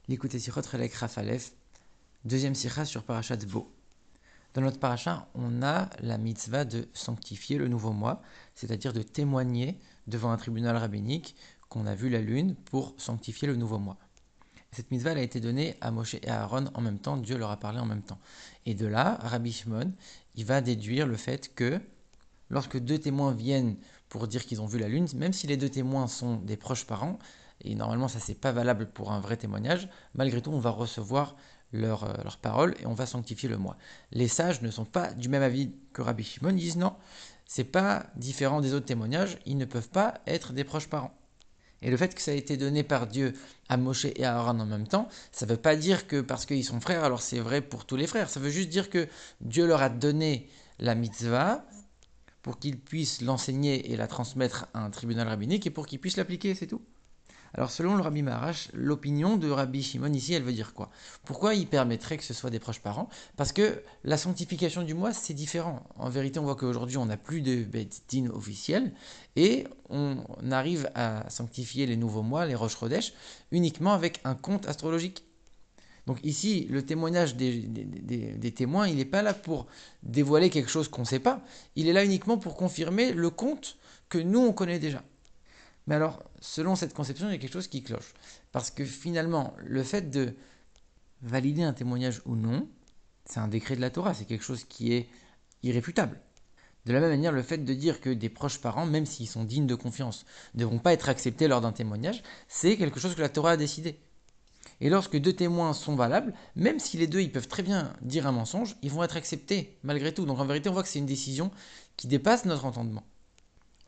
L'écoute Sichot Relek Rafalef, deuxième sikha sur Parashat Bo. Dans notre parasha, on a la mitzvah de sanctifier le nouveau mois, c'est-à-dire de témoigner devant un tribunal rabbinique qu'on a vu la lune pour sanctifier le nouveau mois. Cette mitzvah elle a été donnée à Moshe et à Aaron en même temps, Dieu leur a parlé en même temps. Et de là, Rabbi Shimon, il va déduire le fait que lorsque deux témoins viennent pour dire qu'ils ont vu la lune, même si les deux témoins sont des proches parents, et normalement ça c'est pas valable pour un vrai témoignage, malgré tout on va recevoir leurs paroles et on va sanctifier le mois. Les sages ne sont pas du même avis que Rabbi Shimon, ils disent non, c'est pas différent des autres témoignages, ils ne peuvent pas être des proches parents. Et le fait que ça a été donné par Dieu à Moshe et à Aaron en même temps, ça ne veut pas dire que parce qu'ils sont frères, alors c'est vrai pour tous les frères. Ça veut juste dire que Dieu leur a donné la mitzvah pour qu'ils puissent l'enseigner et la transmettre à un tribunal rabbinique et pour qu'ils puissent l'appliquer, c'est tout. Alors selon le Rabbi Maharash, l'opinion de Rabbi Shimon ici, elle veut dire quoi? Pourquoi il permettrait que ce soit des proches parents? Parce que la sanctification du mois, c'est différent. En vérité, on voit qu'aujourd'hui, on n'a plus de Beth Din officiel et on arrive à sanctifier les nouveaux mois, les Rosh Chodesh, uniquement avec un compte astrologique. Donc ici, le témoignage des témoins, il n'est pas là pour dévoiler quelque chose qu'on ne sait pas, il est là uniquement pour confirmer le compte que nous, on connaît déjà. Mais alors, selon cette conception, il y a quelque chose qui cloche. Parce que finalement, le fait de valider un témoignage ou non, c'est un décret de la Torah, c'est quelque chose qui est irréfutable. De la même manière, le fait de dire que des proches parents, même s'ils sont dignes de confiance, ne vont pas être acceptés lors d'un témoignage, c'est quelque chose que la Torah a décidé. Et lorsque deux témoins sont valables, même si les deux ils peuvent très bien dire un mensonge, ils vont être acceptés malgré tout. Donc en vérité, on voit que c'est une décision qui dépasse notre entendement.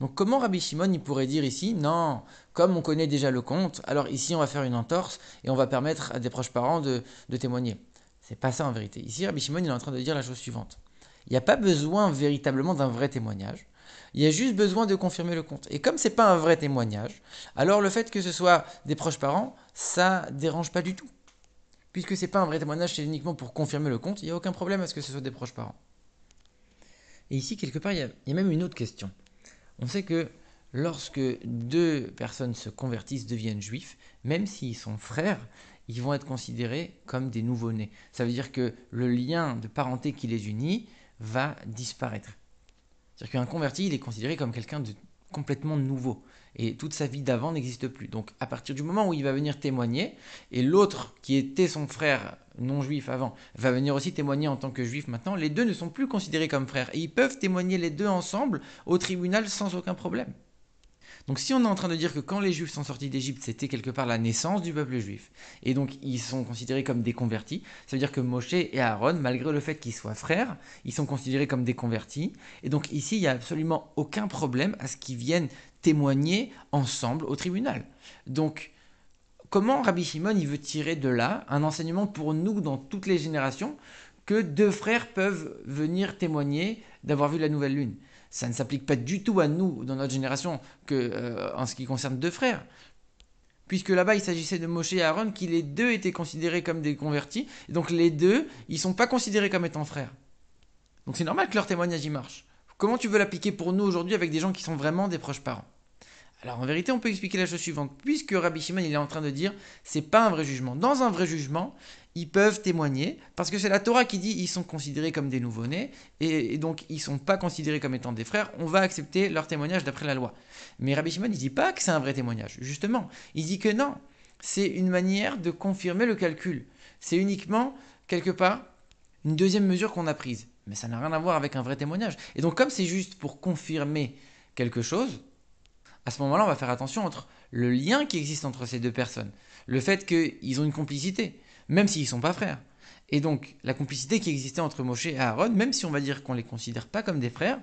Donc comment Rabbi Shimon il pourrait dire ici, non, comme on connaît déjà le compte, alors ici on va faire une entorse et on va permettre à des proches parents de témoigner. C'est pas ça en vérité. Ici Rabbi Shimon il est en train de dire la chose suivante. Il n'y a pas besoin véritablement d'un vrai témoignage. Il y a juste besoin de confirmer le compte. Et comme c'est pas un vrai témoignage, alors le fait que ce soit des proches parents, ça dérange pas du tout. Puisque c'est pas un vrai témoignage, c'est uniquement pour confirmer le compte, il n'y a aucun problème à ce que ce soit des proches parents. Et ici, quelque part, il y a même une autre question. On sait que lorsque deux personnes se convertissent, deviennent juifs, même s'ils sont frères, ils vont être considérés comme des nouveau-nés. Ça veut dire que le lien de parenté qui les unit va disparaître. C'est-à-dire qu'un converti, il est considéré comme quelqu'un de complètement nouveau. Et toute sa vie d'avant n'existe plus. Donc à partir du moment où il va venir témoigner, et l'autre qui était son frère non juif avant, va venir aussi témoigner en tant que juif maintenant, les deux ne sont plus considérés comme frères. Et ils peuvent témoigner les deux ensemble au tribunal sans aucun problème. Donc si on est en train de dire que quand les Juifs sont sortis d'Égypte, c'était quelque part la naissance du peuple juif, et donc ils sont considérés comme des convertis, ça veut dire que Moshe et Aaron, malgré le fait qu'ils soient frères, ils sont considérés comme des convertis, et donc ici il n'y a absolument aucun problème à ce qu'ils viennent témoigner ensemble au tribunal. Donc comment Rabbi Shimon il veut tirer de là un enseignement pour nous dans toutes les générations que deux frères peuvent venir témoigner d'avoir vu la nouvelle lune? Ça ne s'applique pas du tout à nous dans notre génération en ce qui concerne deux frères. Puisque là-bas, il s'agissait de Moshe et Aaron, qui les deux étaient considérés comme des convertis. Et donc les deux, ils ne sont pas considérés comme étant frères. Donc c'est normal que leur témoignage y marche. Comment tu veux l'appliquer pour nous aujourd'hui avec des gens qui sont vraiment des proches parents? Alors en vérité, on peut expliquer la chose suivante. Puisque Rabbi Shimon il est en train de dire, c'est pas un vrai jugement. Dans un vrai jugement, ils peuvent témoigner parce que c'est la Torah qui dit ils sont considérés comme des nouveau-nés et donc ils sont pas considérés comme étant des frères. On va accepter leur témoignage d'après la loi. Mais Rabbi Shimon il dit pas que c'est un vrai témoignage. Justement, il dit que non. C'est une manière de confirmer le calcul. C'est uniquement quelque part une deuxième mesure qu'on a prise. Mais ça n'a rien à voir avec un vrai témoignage. Et donc comme c'est juste pour confirmer quelque chose, à ce moment-là, on va faire attention entre le lien qui existe entre ces deux personnes, le fait qu'ils ont une complicité, même s'ils ne sont pas frères. Et donc, la complicité qui existait entre Moshe et Aaron, même si on va dire qu'on ne les considère pas comme des frères,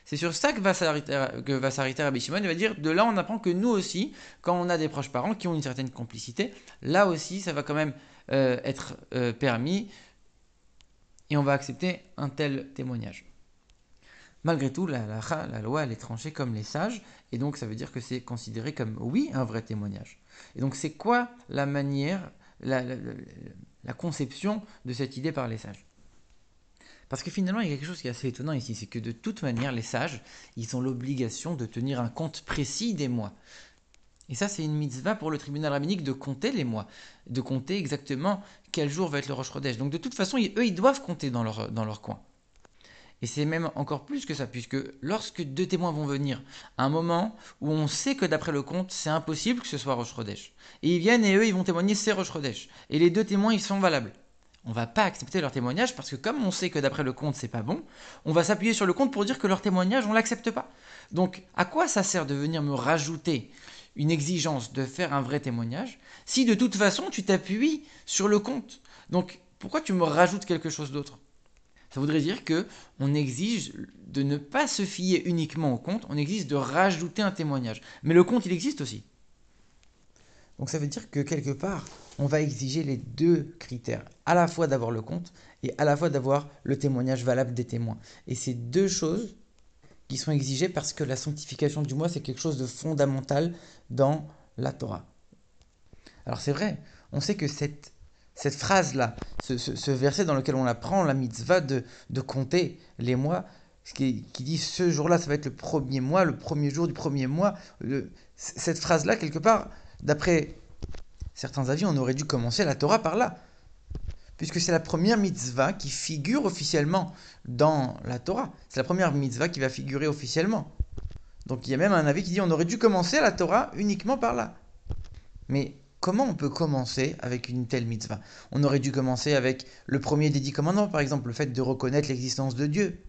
c'est sur ça que va s'arrêter Rabbi Shimon. Il va dire, de là, on apprend que nous aussi, quand on a des proches parents qui ont une certaine complicité, là aussi, ça va quand même être permis et on va accepter un tel témoignage. Malgré tout, la loi, elle est tranchée comme les sages, et donc ça veut dire que c'est considéré comme, oui, un vrai témoignage. Et donc c'est quoi la manière, la conception de cette idée par les sages? Parce que finalement, il y a quelque chose qui est assez étonnant ici, c'est que de toute manière, les sages, ils ont l'obligation de tenir un compte précis des mois. Et ça, c'est une mitzvah pour le tribunal rabbinique de compter les mois, de compter exactement quel jour va être le Rosh Chodesh. Donc de toute façon, eux, ils doivent compter dans leur coin. Et c'est même encore plus que ça, puisque lorsque deux témoins vont venir, à un moment où on sait que d'après le compte, c'est impossible que ce soit Rosh Chodesh. Et ils viennent et eux, ils vont témoigner, c'est Rosh Chodesh. Et les deux témoins, ils sont valables. On va pas accepter leur témoignage parce que comme on sait que d'après le compte, c'est pas bon, on va s'appuyer sur le compte pour dire que leur témoignage, on l'accepte pas. Donc, à quoi ça sert de venir me rajouter une exigence de faire un vrai témoignage si de toute façon tu t'appuies sur le compte? Donc, pourquoi tu me rajoutes quelque chose d'autre? Ça voudrait dire que on exige de ne pas se fier uniquement au compte, on exige de rajouter un témoignage. Mais le compte, il existe aussi. Donc ça veut dire que quelque part, on va exiger les deux critères, à la fois d'avoir le compte et à la fois d'avoir le témoignage valable des témoins. Et c'est deux choses qui sont exigées parce que la sanctification du mois, c'est quelque chose de fondamental dans la Torah. Alors c'est vrai, on sait que cette phrase-là, ce verset dans lequel on apprend la mitzvah de compter les mois, qui dit ce jour-là, ça va être le premier mois, le premier jour du premier mois, cette phrase-là, quelque part, d'après certains avis, on aurait dû commencer la Torah par là, puisque c'est la première mitzvah qui figure officiellement dans la Torah. C'est la première mitzvah qui va figurer officiellement. Donc il y a même un avis qui dit on aurait dû commencer la Torah uniquement par là. Mais comment on peut commencer avec une telle mitzvah? On aurait dû commencer avec le premier des 10 commandements, par exemple, le fait de reconnaître l'existence de Dieu,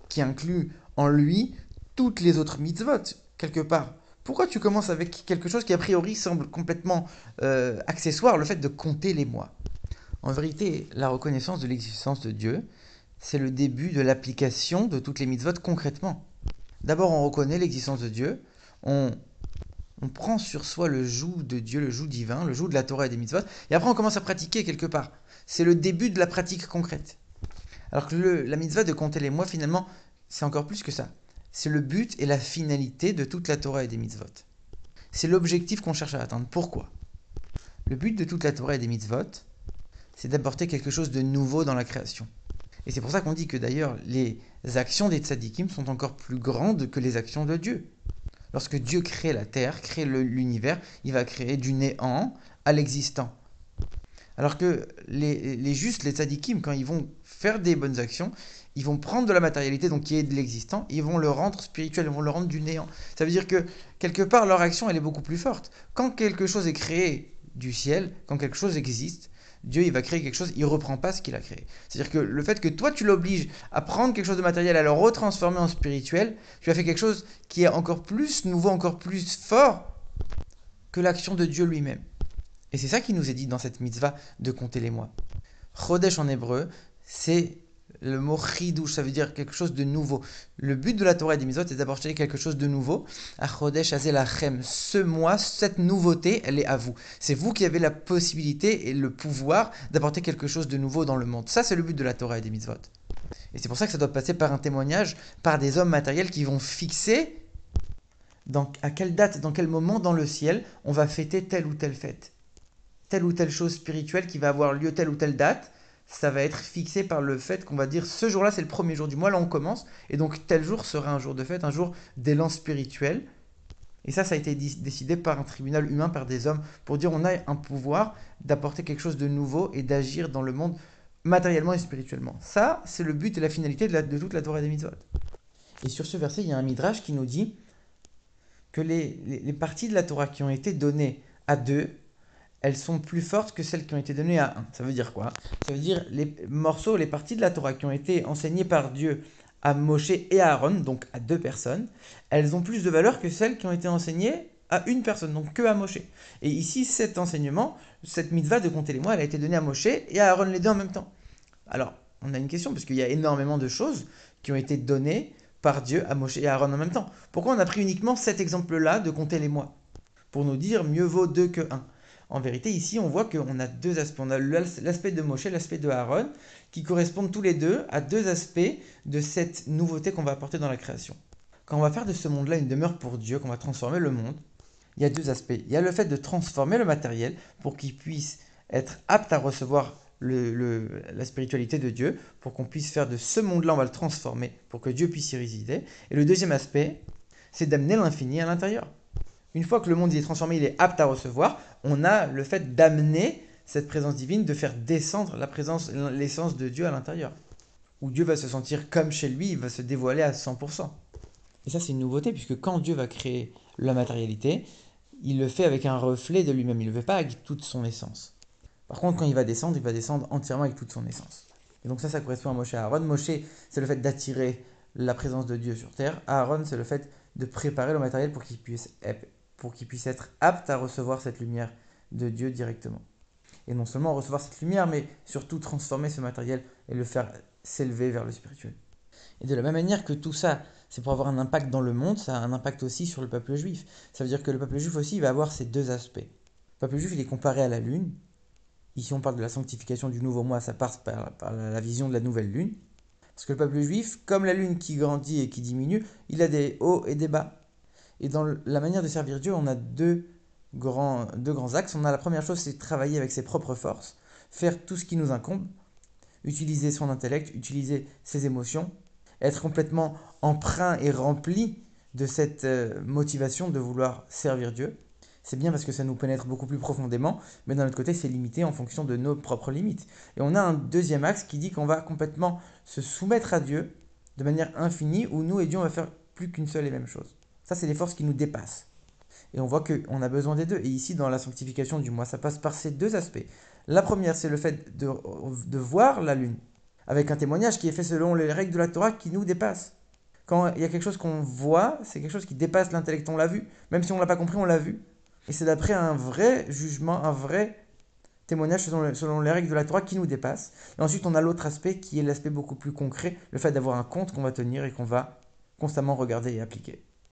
qui inclut en lui toutes les autres mitzvot, quelque part. Pourquoi tu commences avec quelque chose qui a priori semble complètement accessoire, le fait de compter les mois? En vérité, la reconnaissance de l'existence de Dieu, c'est le début de l'application de toutes les mitzvot concrètement. D'abord, on reconnaît l'existence de Dieu, on prend sur soi le joug de Dieu, le joug divin, le joug de la Torah et des mitzvot, et après on commence à pratiquer quelque part. C'est le début de la pratique concrète. Alors que la mitzvah de compter les mois, finalement, c'est encore plus que ça. C'est le but et la finalité de toute la Torah et des mitzvot. C'est l'objectif qu'on cherche à atteindre. Pourquoi? Le but de toute la Torah et des mitzvot, c'est d'apporter quelque chose de nouveau dans la création. Et c'est pour ça qu'on dit que d'ailleurs, les actions des tzadikim sont encore plus grandes que les actions de Dieu. Lorsque Dieu crée la terre, crée l'univers, il va créer du néant à l'existant. Alors que les justes, les tzadikim, quand ils vont faire des bonnes actions, ils vont prendre de la matérialité, donc qui est de l'existant, et ils vont le rendre spirituel, ils vont le rendre du néant. Ça veut dire que quelque part, leur action, elle est beaucoup plus forte. Quand quelque chose est créé du ciel, quand quelque chose existe, Dieu, il va créer quelque chose, il ne reprend pas ce qu'il a créé. C'est-à-dire que le fait que toi, tu l'obliges à prendre quelque chose de matériel, à le retransformer en spirituel, tu as fait quelque chose qui est encore plus nouveau, encore plus fort que l'action de Dieu lui-même. Et c'est ça qui nous est dit dans cette mitzvah de compter les mois. Chodesh en hébreu, c'est le mot chidouche, ça veut dire quelque chose de nouveau. Le but de la Torah et des mitzvot est d'apporter quelque chose de nouveau. À Chodesh Azelachem, ce mois, cette nouveauté, elle est à vous. C'est vous qui avez la possibilité et le pouvoir d'apporter quelque chose de nouveau dans le monde. Ça, c'est le but de la Torah et des mitzvot. Et c'est pour ça que ça doit passer par un témoignage, par des hommes matériels qui vont fixer à quelle date, dans quel moment dans le ciel, on va fêter telle ou telle fête. Telle ou telle chose spirituelle qui va avoir lieu telle ou telle date, ça va être fixé par le fait qu'on va dire ce jour-là c'est le premier jour du mois, là on commence, et donc tel jour sera un jour de fête, un jour d'élan spirituel. Et ça a été décidé par un tribunal humain, par des hommes, pour dire on a un pouvoir d'apporter quelque chose de nouveau et d'agir dans le monde matériellement et spirituellement. Ça, c'est le but et la finalité de toute la Torah des mitzvot. Et sur ce verset, il y a un midrash qui nous dit que les parties de la Torah qui ont été données à deux, elles sont plus fortes que celles qui ont été données à un. Ça veut dire quoi? Ça veut dire les morceaux, les parties de la Torah qui ont été enseignées par Dieu à Moshe et à Aaron, donc à deux personnes, elles ont plus de valeur que celles qui ont été enseignées à une personne, donc que à Moshe. Et ici, cet enseignement, cette mitzvah de compter les mois, elle a été donnée à Moshe et à Aaron les deux en même temps. Alors, on a une question, parce qu'il y a énormément de choses qui ont été données par Dieu à Moshe et à Aaron en même temps. Pourquoi on a pris uniquement cet exemple-là de compter les mois? Pour nous dire mieux vaut deux que un. En vérité, ici, on voit qu'on a deux aspects. On a l'aspect de Moshe, l'aspect de Aaron, qui correspondent tous les deux à deux aspects de cette nouveauté qu'on va apporter dans la création. Quand on va faire de ce monde-là une demeure pour Dieu, qu'on va transformer le monde, il y a deux aspects. Il y a le fait de transformer le matériel pour qu'il puisse être apte à recevoir la spiritualité de Dieu, pour qu'on puisse faire de ce monde-là, on va le transformer, pour que Dieu puisse y résider. Et le deuxième aspect, c'est d'amener l'infini à l'intérieur. Une fois que le monde il est transformé, il est apte à recevoir, on a le fait d'amener cette présence divine, de faire descendre la présence, l'essence de Dieu à l'intérieur. Où Dieu va se sentir comme chez lui, il va se dévoiler à 100%. Et ça, c'est une nouveauté, puisque quand Dieu va créer la matérialité, il le fait avec un reflet de lui-même, il ne le fait pas avec toute son essence. Par contre, quand il va descendre entièrement avec toute son essence. Et donc ça correspond à Moshe et Aaron. Moshe, c'est le fait d'attirer la présence de Dieu sur terre. Aaron, c'est le fait de préparer le matériel pour qu'il puisse être apte à recevoir cette lumière de Dieu directement. Et non seulement recevoir cette lumière, mais surtout transformer ce matériel et le faire s'élever vers le spirituel. Et de la même manière que tout ça, c'est pour avoir un impact dans le monde, ça a un impact aussi sur le peuple juif. Ça veut dire que le peuple juif aussi va avoir ces deux aspects. Le peuple juif, il est comparé à la lune. Ici, on parle de la sanctification du nouveau mois, ça passe par la vision de la nouvelle lune. Parce que le peuple juif, comme la lune qui grandit et qui diminue, il a des hauts et des bas. Et dans la manière de servir Dieu, on a deux grands axes. On a la première chose, c'est travailler avec ses propres forces, faire tout ce qui nous incombe, utiliser son intellect, utiliser ses émotions, être complètement emprunt et rempli de cette motivation de vouloir servir Dieu. C'est bien parce que ça nous pénètre beaucoup plus profondément, mais d'un autre côté, c'est limité en fonction de nos propres limites. Et on a un deuxième axe qui dit qu'on va complètement se soumettre à Dieu de manière infinie, où nous et Dieu, on va faire plus qu'une seule et même chose. Ça, c'est des forces qui nous dépassent. Et on voit qu'on a besoin des deux. Et ici, dans la sanctification du mois, ça passe par ces deux aspects. La première, c'est le fait de voir la lune, avec un témoignage qui est fait selon les règles de la Torah qui nous dépassent. Quand il y a quelque chose qu'on voit, c'est quelque chose qui dépasse l'intellect, on l'a vu. Même si on ne l'a pas compris, on l'a vu. Et c'est d'après un vrai jugement, un vrai témoignage selon les règles de la Torah qui nous dépasse. Et ensuite, on a l'autre aspect qui est l'aspect beaucoup plus concret, le fait d'avoir un compte qu'on va tenir et qu'on va constamment regarder et appliquer.